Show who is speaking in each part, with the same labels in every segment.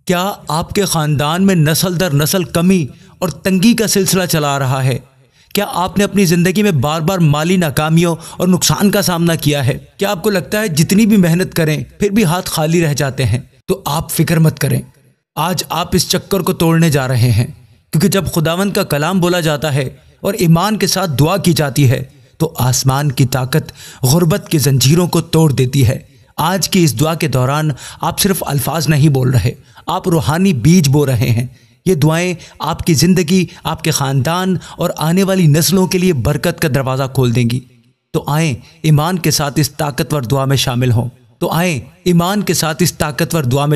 Speaker 1: کیا آپ کے خاندان میں نسل در نسل کمی اور تنگی کا سلسلہ چلا آ رہا ہے؟ کیا آپ نے اپنی زندگی میں بار بار مالی ناکامیوں اور نقصان کا سامنا کیا ہے؟ کیا آپ کو لگتا ہے جتنی بھی محنت کریں پھر بھی ہاتھ خالی رہ جاتے ہیں؟ تو آپ فکر مت کریں، آج آپ اس چکر کو توڑنے جا رہے ہیں، کیونکہ جب خداوند کا کلام بولا جاتا ہے اور ایمان کے ساتھ دعا کی جاتی ہے تو آسمان کی طاقت غربت کی زنجیروں کو توڑ دیتی ہے۔ آج کی اس دعا کے دوران آپ صرف الفاظ نہیں بول رہے، آپ روحانی بیج بو رہے ہیں۔ یہ دعائیں آپ کی زندگی، آپ کے خاندان اور آنے والی نسلوں کے لیے برکت کا دروازہ کھول دیں گی۔ تو آئیں ایمان کے ساتھ اس طاقتور دعا میں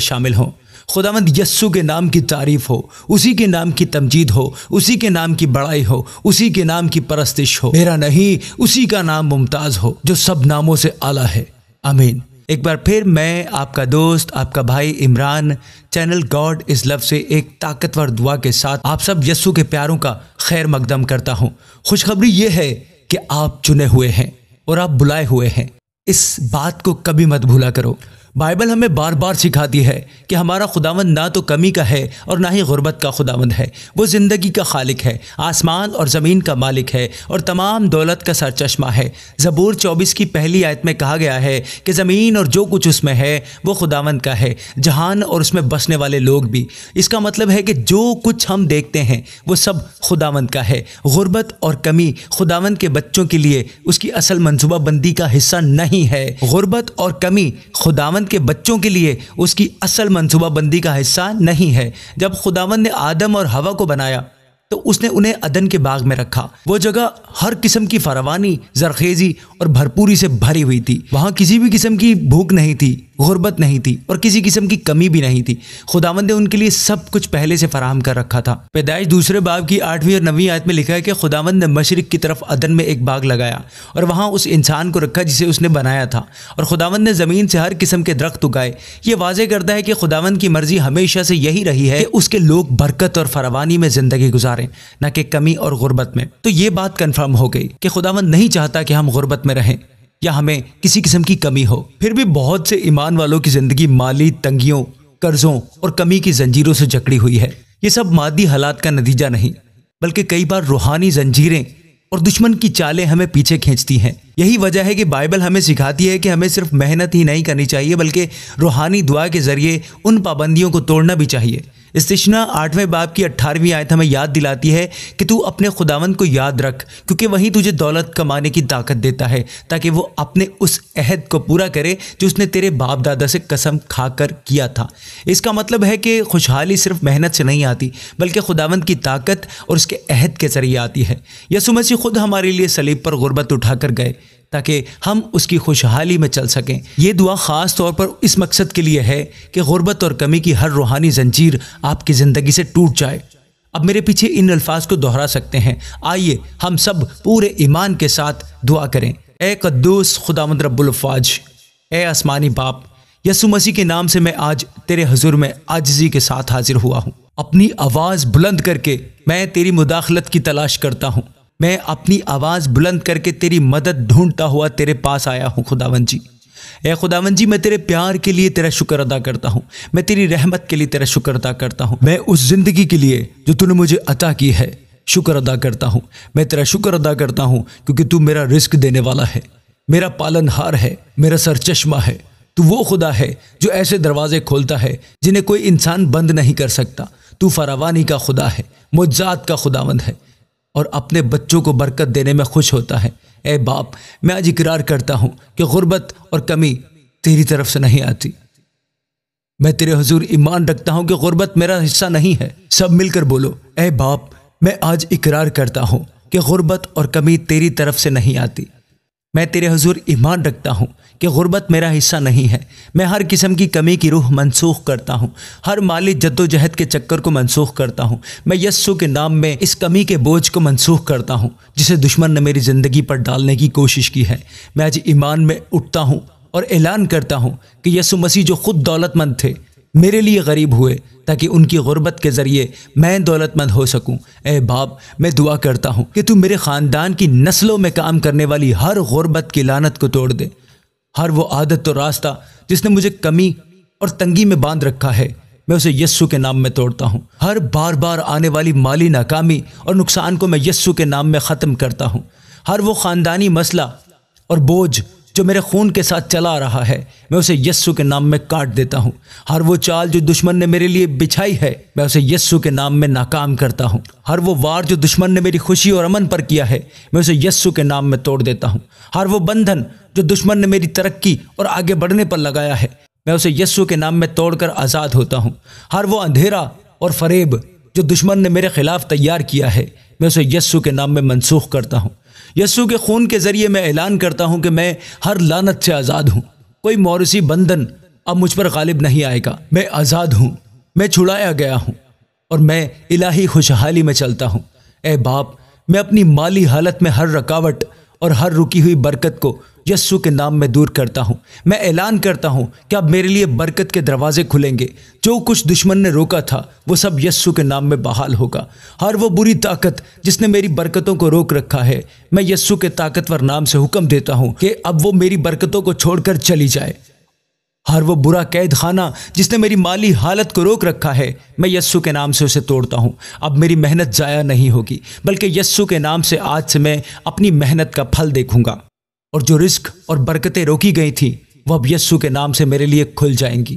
Speaker 1: شامل ہوں۔ خداوند یسوع کے نام کی تعریف ہو، اسی کے نام کی تمجید ہو، اسی کے نام کی بڑائی ہو، اسی کے نام کی پرستش ہو۔ میرا نہیں، اسی کا نام ممتاز ہو جو سب ناموں سے اعلیٰ ہے۔ آمین۔ ایک بار پھر میں آپ کا دوست، آپ کا بھائی عمران، چینل گاڈ از لو سے ایک طاقتور دعا کے ساتھ آپ سب یسوع کے پیاروں کا خیر مقدم کرتا ہوں۔ خوشخبری یہ ہے کہ آپ چنے ہوئے ہیں اور آپ بلائے ہوئے ہیں۔ اس بات کو کبھی مت بھولا کرو۔ بائبل ہمیں بار بار سکھاتی ہے کہ ہمارا خداوند نہ تو کمی کا ہے اور نہ ہی غربت کا خداوند ہے۔ وہ زندگی کا خالق ہے، آسمان اور زمین کا مالک ہے اور تمام دولت کا سرچشمہ ہے۔ زبور 24 کی پہلی آیت میں کہا گیا ہے کہ زمین اور جو کچھ اس میں ہے وہ خداوند کا ہے، جہان اور اس میں بسنے والے لوگ بھی۔ اس کا مطلب ہے کہ جو کچھ ہم دیکھتے ہیں وہ سب خداوند کا ہے۔ غربت اور کمی خداوند کے بچوں کے لیے اس کی اصل منصوبہ بندی کا حصہ نہیں ہے۔ غربت اور کمی خداوند کے بچوں کے لیے اس کی اصل منصوبہ بندی کا حصہ نہیں ہے۔ جب خداوند نے آدم اور حوا کو بنایا تو اس نے انہیں عدن کے باغ میں رکھا۔ وہ جگہ ہر قسم کی فراوانی، زرخیزی اور بھرپوری سے بھری ہوئی تھی۔ وہاں کسی بھی قسم کی بھوک نہیں تھی، غربت نہیں تھی اور کسی قسم کی کمی بھی نہیں تھی۔ خداوند نے ان کے لیے سب کچھ پہلے سے فراہم کر رکھا تھا۔ پیدائش 2 باب کی 8ویں اور 9ویں آیت میں لکھا ہے کہ خداوند نے مشرق کی طرف عدن میں ایک باغ لگایا اور وہاں اس انسان کو رکھا جسے اس نے بنایا تھا، اور خداوند نے زمین سے ہر قسم کے درخت اگائے۔ یہ واضح کرتا ہے کہ خداوند کی مرضی ہمیشہ سے یہی رہی ہے کہ اس کے لوگ برکت اور فراوانی میں زندگی گزاریں، نہ کہ کمی اور غربت میں۔ تو یہ بات کنفرم ہو گئی کہ خداوند نہیں چاہتا کہ ہم غربت میں رہیں یا ہمیں کسی قسم کی کمی ہو۔ پھر بھی بہت سے ایمان والوں کی زندگی مالی تنگیوں، قرضوں اور کمی کی زنجیروں سے جکڑی ہوئی ہے۔ یہ سب مادی حالات کا نتیجہ نہیں، بلکہ کئی بار روحانی زنجیریں اور دشمن کی چالیں ہمیں پیچھے کھینچتی ہیں۔ یہی وجہ ہے کہ بائبل ہمیں سکھاتی ہے کہ ہمیں صرف محنت ہی نہیں کرنی چاہیے، بلکہ روحانی دعا کے ذریعے ان پابندیوں کو توڑنا بھی چاہیے۔ استثنا 8ویں باب کی 18ویں آیت ہمیں یاد دلاتی ہے کہ تو اپنے خداوند کو یاد رکھ، کیونکہ وہی تجھے دولت کمانے کی طاقت دیتا ہے، تاکہ وہ اپنے اس عہد کو پورا کرے جو اس نے تیرے باپ دادا سے قسم کھا کر کیا تھا۔ اس کا مطلب ہے کہ خوشحالی صرف محنت سے نہیں آتی، بلکہ خداوند کی طاقت اور اس کے عہد کے ذریعے آتی ہے۔ یسوع مسیح خود ہمارے لیے صلیب پر غربت اٹھا کر گئے تاکہ ہم اس کی خوشحالی میں چل سکیں۔ یہ دعا خاص طور پر اس مقصد کے لیے ہے کہ غربت اور کمی کی ہر روحانی زنجیر آپ کی زندگی سے ٹوٹ جائے۔ اب میرے پیچھے ان الفاظ کو دہرا سکتے ہیں۔ آئیے ہم سب پورے ایمان کے ساتھ دعا کریں۔ اے قدوس خداوند رب الافواج، اے آسمانی باپ، یسوع مسیح کے نام سے میں آج تیرے حضور میں عاجزی کے ساتھ حاضر ہوا ہوں۔ اپنی آواز بلند کر کے میں تیری مداخلت کی تلاش کرتا ہوں۔ میں اپنی آواز بلند کر کے تیری مدد ڈھونڈتا ہوا تیرے پاس آیا ہوں خداوند جی۔ اے خداوند جی، میں تیرے پیار کے لیے تیرا شکر ادا کرتا ہوں، میں تیری رحمت کے لیے تیرا شکر ادا کرتا ہوں، میں اس زندگی کے لیے جو تو نے مجھے عطا کی ہے شکر ادا کرتا ہوں۔ میں تیرا شکر ادا کرتا ہوں کیونکہ تو میرا رزق دینے والا ہے، میرا پالن ہار ہے، میرا سرچشمہ ہے۔ تو وہ خدا ہے جو ایسے دروازے کھولتا ہے جنہیں کوئی انسان بند نہیں کر سکتا۔ تو فراوانی کا خدا ہے، معجزات کا خداوند ہے اور اپنے بچوں کو برکت دینے میں خوش ہوتا ہے۔ اے باپ، میں آج اقرار کرتا ہوں کہ غربت اور کمی تیری طرف سے نہیں آتی۔ میں تیرے حضور ایمان رکھتا ہوں کہ غربت میرا حصہ نہیں ہے۔ سب مل کر بولو، اے باپ، میں آج اقرار کرتا ہوں کہ غربت اور کمی تیری طرف سے نہیں آتی۔ میں تیرے حضور ایمان رکھتا ہوں کہ غربت میرا حصہ نہیں ہے۔ میں ہر قسم کی کمی کی روح منسوخ کرتا ہوں، ہر مالی جدوجہد کے چکر کو منسوخ کرتا ہوں۔ میں یسوع کے نام میں اس کمی کے بوجھ کو منسوخ کرتا ہوں جسے دشمن نے میری زندگی پر ڈالنے کی کوشش کی ہے۔ میں آج ایمان میں اٹھتا ہوں اور اعلان کرتا ہوں کہ یسوع مسیح جو خود دولت مند تھے میرے لیے غریب ہوئے تاکہ ان کی غربت کے ذریعے میں دولت مند ہو سکوں۔ اے باپ، میں دعا کرتا ہوں کہ تو میرے خاندان کی نسلوں میں کام کرنے والی ہر غربت کی لعنت کو توڑ دے۔ ہر وہ عادت اور راستہ جس نے مجھے کمی اور تنگی میں باندھ رکھا ہے، میں اسے یسوع کے نام میں توڑتا ہوں۔ ہر بار بار آنے والی مالی ناکامی اور نقصان کو میں یسوع کے نام میں ختم کرتا ہوں۔ ہر وہ خاندانی مسئلہ اور بوجھ جو میرے خون کے ساتھ چلا رہا ہے، میں اسے یسوع کے نام میں کاٹ دیتا ہوں۔ ہر وہ چال جو دشمن نے میرے لیے بچھائی ہے، میں اسے یسوع کے نام میں ناکام کرتا ہوں۔ ہر وہ وار جو دشمن نے میری خوشی اور امن پر کیا ہے، میں اسے یسوع کے نام میں توڑ دیتا ہوں۔ ہر وہ بندھن جو دشمن نے میری ترقی اور آگے بڑھنے پر لگایا ہے، میں اسے یسوع کے نام میں توڑ کر آزاد ہوتا ہوں۔ ہر وہ اندھیرا اور فریب جو دشمن نے میرے خلاف تیار کیا ہے، میں اسے یسوع کے نام میں منسوخ کرتا ہوں۔ یسوع کے خون کے ذریعے میں اعلان کرتا ہوں کہ میں ہر لعنت سے آزاد ہوں۔ کوئی موروثی بندھن اب مجھ پر غالب نہیں آئے گا۔ میں آزاد ہوں، میں چھڑایا گیا ہوں اور میں الہی خوشحالی میں چلتا ہوں۔ اے باپ، میں اپنی مالی حالت میں ہر رکاوٹ اور ہر رکی ہوئی برکت کو یسوع کے نام میں دور کرتا ہوں۔ میں اعلان کرتا ہوں کہ اب میرے لیے برکت کے دروازے کھلیں گے۔ جو کچھ دشمن نے روکا تھا وہ سب یسوع کے نام میں بحال ہوگا۔ ہر وہ بری طاقت جس نے میری برکتوں کو روک رکھا ہے، میں یسوع کے طاقتور نام سے حکم دیتا ہوں کہ اب وہ میری برکتوں کو چھوڑ کر چلی جائے۔ ہر وہ برا قید خانہ جس نے میری مالی حالت کو روک رکھا ہے، میں یسوع کے نام سے اسے توڑتا ہوں۔ اب میری محنت ضائع نہیں ہوگی، بلکہ یسوع کے نام سے آج سے میں اپنی محنت کا پھل دیکھوں گا، اور جو رزق اور برکتیں روکی گئی تھیں وہ اب یسوع کے نام سے میرے لیے کھل جائیں گی۔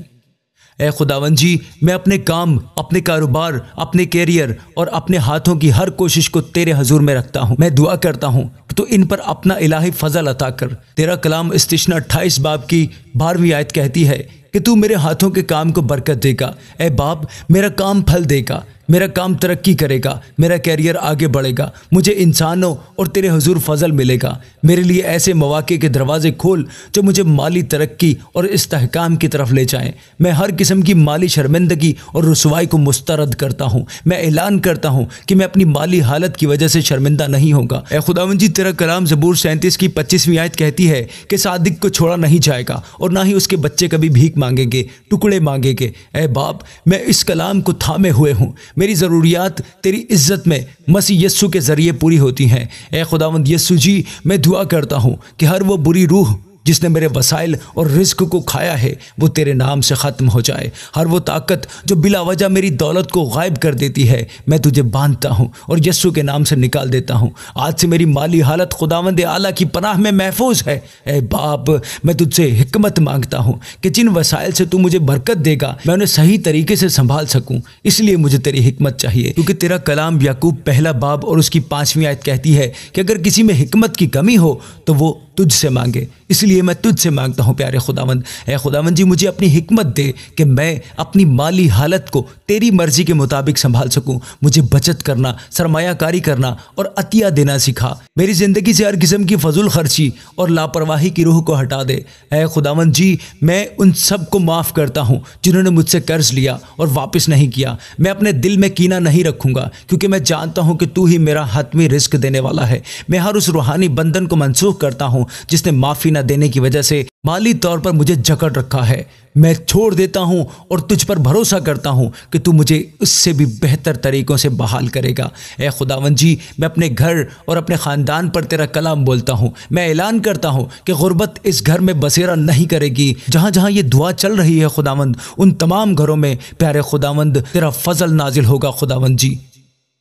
Speaker 1: اے خداوند جی، میں اپنے کام، اپنے کاروبار، اپنے کیریئر اور اپنے ہاتھوں کی ہر کوشش کو تیرے حضور میں رکھتا ہوں۔ میں دعا کرتا ہوں کہ تو ان پر اپنا الہی فضل عطا کر۔ تیرا کلام استثنا 28 باب کی 12ویں آیت کہتی ہے کہ تو میرے ہاتھوں کے کام کو برکت دے گا۔ اے باپ، میرا کام پھل دے گا، میرا کام ترقی کرے گا، میرا کیریئر آگے بڑھے گا، مجھے انسانوں اور تیرے حضور فضل ملے گا۔ میرے لیے ایسے مواقع کے دروازے کھول جو مجھے مالی ترقی اور استحکام کی طرف لے جائیں۔ میں ہر قسم کی مالی شرمندگی اور رسوائی کو مسترد کرتا ہوں۔ میں اعلان کرتا ہوں کہ میں اپنی مالی حالت کی وجہ سے شرمندہ نہیں ہوگا۔ اے خداوند جی، تیرا کلام زبور 37 کی 25ویں آیت کہتی ہے کہ صادق کو چھوڑا نہیں جائے گا اور نہ ہی اس کے بچے کبھی بھیک مانگیں گے، ٹکڑے مانگیں گے۔ اے باپ، میں اس کلام کو تھامے ہوئے ہوں۔ میری ضروریات تیری عزت میں مسیح یسوع کے ذریعے پوری ہوتی ہیں۔ اے خداوند یسوع جی، میں دعا کرتا ہوں کہ ہر وہ بری روح جس نے میرے وسائل اور رزق کو کھایا ہے وہ تیرے نام سے ختم ہو جائے۔ ہر وہ طاقت جو بلا وجہ میری دولت کو غائب کر دیتی ہے، میں تجھے باندھتا ہوں اور یسوع کے نام سے نکال دیتا ہوں۔ آج سے میری مالی حالت خداوند اعلیٰ کی پناہ میں محفوظ ہے۔ اے باپ، میں تجھ سے حکمت مانگتا ہوں کہ جن وسائل سے تو مجھے برکت دے گا میں انہیں صحیح طریقے سے سنبھال سکوں۔ اس لیے مجھے تیری حکمت چاہیے، کیونکہ تیرا کلام یعقوب 1 باب اور اس کی 5ویں آیت کہتی ہے کہ اگر کسی میں حکمت کی کمی ہو تو وہ تجھ سے مانگے۔ اس لیے میں تجھ سے مانگتا ہوں پیارے خداوند۔ اے خداوند جی، مجھے اپنی حکمت دے کہ میں اپنی مالی حالت کو تیری مرضی کے مطابق سنبھال سکوں۔ مجھے بچت کرنا، سرمایہ کاری کرنا اور عطیہ دینا سکھا۔ میری زندگی سے ہر قسم کی فضول خرچی اور لاپرواہی کی روح کو ہٹا دے۔ اے خداوند جی، میں ان سب کو معاف کرتا ہوں جنہوں نے مجھ سے قرض لیا اور واپس نہیں کیا۔ میں اپنے دل میں کینہ نہیں رکھوں گا، کیونکہ میں جانتا ہوں کہ تو ہی میرا حتمی رزق دینے والا ہے۔ میں ہر اس روحانی بندھن کو منسوخ کرتا ہوں جس نے معافی نہ دینے کی وجہ سے مالی طور پر مجھے جکڑ رکھا ہے۔ میں چھوڑ دیتا ہوں اور تجھ پر بھروسہ کرتا ہوں کہ تو مجھے اس سے بھی بہتر طریقوں سے بحال کرے گا۔ اے خداوند جی، میں اپنے گھر اور اپنے خاندان پر تیرا کلام بولتا ہوں۔ میں اعلان کرتا ہوں کہ غربت اس گھر میں بسیرا نہیں کرے گی۔ جہاں جہاں یہ دعا چل رہی ہے خداوند، ان تمام گھروں میں پیارے خداوند تیرا فضل نازل ہوگا خداوند جی۔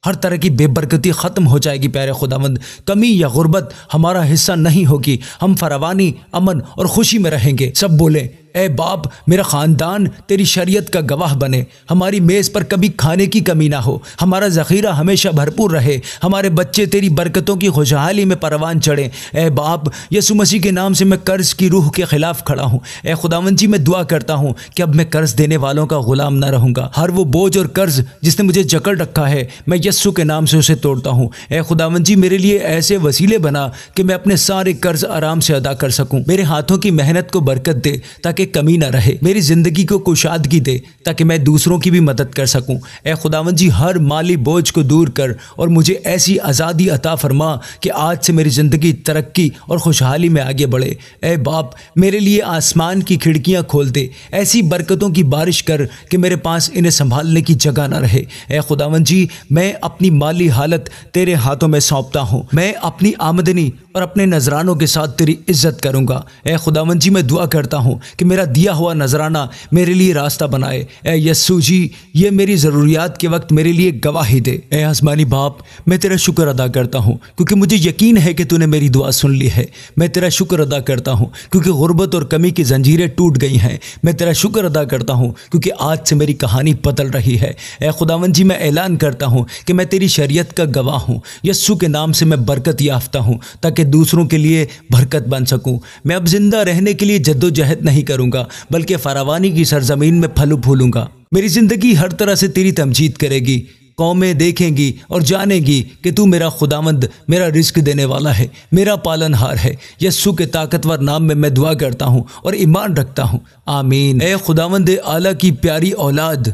Speaker 1: ہر طرح کی بے برکتی ختم ہو جائے گی پیارے خداوند۔ کمی یا غربت ہمارا حصہ نہیں ہوگی۔ ہم فراوانی، امن اور خوشی میں رہیں گے۔ سب بولیں، اے باپ، میرا خاندان تیری شریعت کا گواہ بنے۔ ہماری میز پر کبھی کھانے کی کمی نہ ہو۔ ہمارا ذخیرہ ہمیشہ بھرپور رہے۔ ہمارے بچے تیری برکتوں کی خوشحالی میں پروان چڑھیں۔ اے باپ، یسوع مسیح کے نام سے میں قرض کی روح کے خلاف کھڑا ہوں۔ اے خداوند جی، میں دعا کرتا ہوں کہ اب میں قرض دینے والوں کا غلام نہ رہوں گا۔ ہر وہ بوجھ اور قرض جس نے مجھے جکڑ رکھا ہے، میں یسوع کے نام سے اسے توڑتا ہوں۔ اے خداوند جی، میرے لیے ایسے وسیلے بنا کہ میں اپنے سارے قرض آرام سے ادا کر سکوں۔ میرے ہاتھوں کی محنت کو برکت دے تاکہ کمی نہ رہے۔ میری زندگی کو کشادگی دے تاکہ میں دوسروں کی بھی مدد کر سکوں۔ اے خداوند جی، ہر مالی بوجھ کو دور کر اور مجھے ایسی آزادی عطا فرما کہ آج سے میری زندگی ترقی اور خوشحالی میں آگے بڑھے۔ اے باپ، میرے لیے آسمان کی کھڑکیاں کھول دے۔ ایسی برکتوں کی بارش کر کہ میرے پاس انہیں سنبھالنے کی جگہ نہ رہے۔ اے خداوند جی، میں اپنی مالی حالت تیرے ہاتھوں میں سونپتا ہوں۔ میں اپنی آمدنی اور اپنے نذرانوں کے ساتھ تیری عزت کروں گا۔ اے خداوند جی میں دعا کرتا ہوں کہ میرا دیا ہوا نذرانہ میرے لیے راستہ بنائے۔ اے یسوع جی یہ میری ضروریات کے وقت میرے لیے گواہی دے۔ اے آسمانی باپ میں تیرا شکر ادا کرتا ہوں کیونکہ مجھے یقین ہے کہ تو نے میری دعا سن لی ہے۔ میں تیرا شکر ادا کرتا ہوں کیونکہ غربت اور کمی کی زنجیریں ٹوٹ گئی ہیں۔ میں تیرا شکر ادا کرتا ہوں کیونکہ آج سے میری کہانی بدل رہی ہے۔ اے خداوند جی میں اعلان کرتا ہوں کہ میں تیری شریعت کا گواہ ہوں۔ یسوع کے نام سے میں برکت یافتہ ہوں تاکہ دوسروں کے لیے برکت بن سکوں۔ میں اب زندہ رہنے کے لیے جدوجہد نہیں کروں گا بلکہ فراوانی کی سرزمین میں پھلوں پھولوں گا۔ میری زندگی ہر طرح سے تیری تمجید کرے گی۔ قومیں دیکھیں گی اور جانیں گی کہ تو میرا خداوند، میرا رزق دینے والا ہے، میرا پالن ہار ہے۔ یسوع کے طاقتور نام میں دعا کرتا ہوں اور ایمان رکھتا ہوں، آمین۔ اے خداوند اعلیٰ کی پیاری اولاد،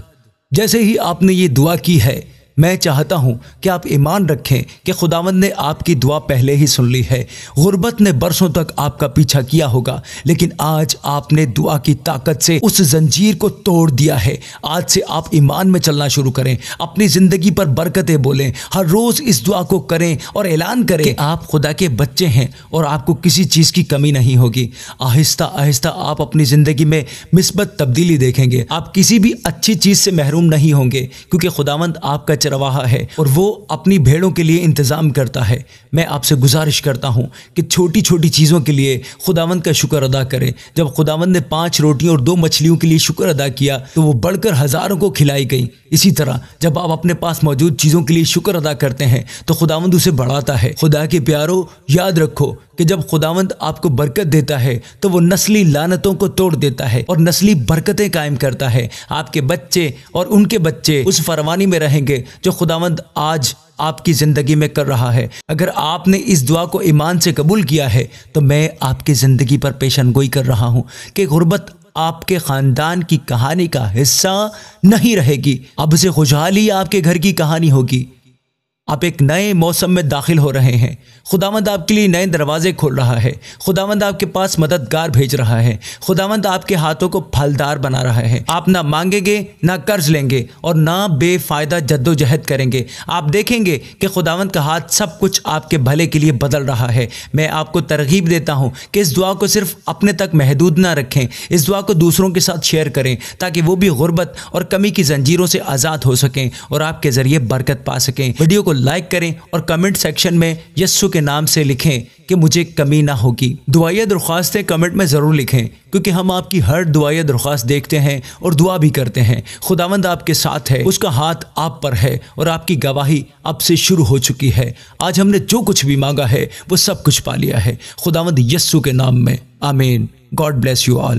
Speaker 1: جیسے ہی آپ نے یہ دعا کی ہے میں چاہتا ہوں کہ آپ ایمان رکھیں کہ خداوند نے آپ کی دعا پہلے ہی سن لی ہے۔ غربت نے برسوں تک آپ کا پیچھا کیا ہوگا لیکن آج آپ نے دعا کی طاقت سے اس زنجیر کو توڑ دیا ہے۔ آج سے آپ ایمان میں چلنا شروع کریں، اپنی زندگی پر برکتیں بولیں، ہر روز اس دعا کو کریں اور اعلان کریں کہ آپ خدا کے بچے ہیں اور آپ کو کسی چیز کی کمی نہیں ہوگی۔ آہستہ آہستہ آپ اپنی زندگی میں مثبت تبدیلی دیکھیں گے۔ آپ کسی بھی اچھی چیز سے محروم نہیں ہوں گے کیونکہ خداوند آپ کا رواہا ہے اور وہ اپنی بھیڑوں کے لیے انتظام کرتا ہے۔ میں آپ سے گزارش کرتا ہوں کہ چھوٹی چھوٹی چیزوں کے لیے خداوند کا شکر ادا کریں۔ جب خداوند نے 5 روٹیوں اور 2 مچھلیوں کے لیے شکر ادا کیا تو وہ بڑھ کر ہزاروں کو کھلائی گئیں۔ اسی طرح جب آپ اپنے پاس موجود چیزوں کے لیے شکر ادا کرتے ہیں تو خداوند اسے بڑھاتا ہے۔ خدا کے پیارو یاد رکھو کہ جب خداوند آپ کو برکت دیتا ہے تو وہ نسلی لعنتوں کو توڑ دیتا ہے اور نسلی برکتیں قائم کرتا ہے۔ آپ کے بچے اور ان کے بچے اس فروانی میں رہیں گے جو خداوند آج آپ کی زندگی میں کر رہا ہے۔ اگر آپ نے اس دعا کو ایمان سے قبول کیا ہے تو میں آپ کی زندگی پر پیشن گوئی کر رہا ہوں کہ غربت آپ کے خاندان کی کہانی کا حصہ نہیں رہے گی۔ اب سے خوشحالی آپ کے گھر کی کہانی ہوگی۔ آپ ایک نئے موسم میں داخل ہو رہے ہیں۔ خداوند آپ کے لیے نئے دروازے کھول رہا ہے۔ خداوند آپ کے پاس مددگار بھیج رہا ہے۔ خداوند آپ کے ہاتھوں کو پھلدار بنا رہا ہے۔ آپ نہ مانگیں گے، نہ قرض لیں گے اور نہ بے فائدہ جدوجہد کریں گے۔ آپ دیکھیں گے کہ خداوند کا ہاتھ سب کچھ آپ کے بھلے کے لیے بدل رہا ہے۔ میں آپ کو ترغیب دیتا ہوں کہ اس دعا کو صرف اپنے تک محدود نہ رکھیں، اس دعا کو دوسروں کے ساتھ شیئر کریں تاکہ وہ بھی غربت اور کمی کی زنجیروں سے آزاد ہو سکیں اور آپ کے ذریعے برکت پا سکیں۔ ویڈیو کو لائک کریں اور کمنٹ سیکشن میں یسوع کے نام سے لکھیں کہ مجھے کمی نہ ہوگی۔ دعائیں درخواستیں کمنٹ میں ضرور لکھیں کیونکہ ہم آپ کی ہر دعائیں درخواست دیکھتے ہیں اور دعا بھی کرتے ہیں۔ خداوند آپ کے ساتھ ہے، اس کا ہاتھ آپ پر ہے اور آپ کی گواہی اب سے شروع ہو چکی ہے۔ آج ہم نے جو کچھ بھی مانگا ہے وہ سب کچھ پا لیا ہے خداوند یسوع کے نام میں، آمین۔ God bless you all.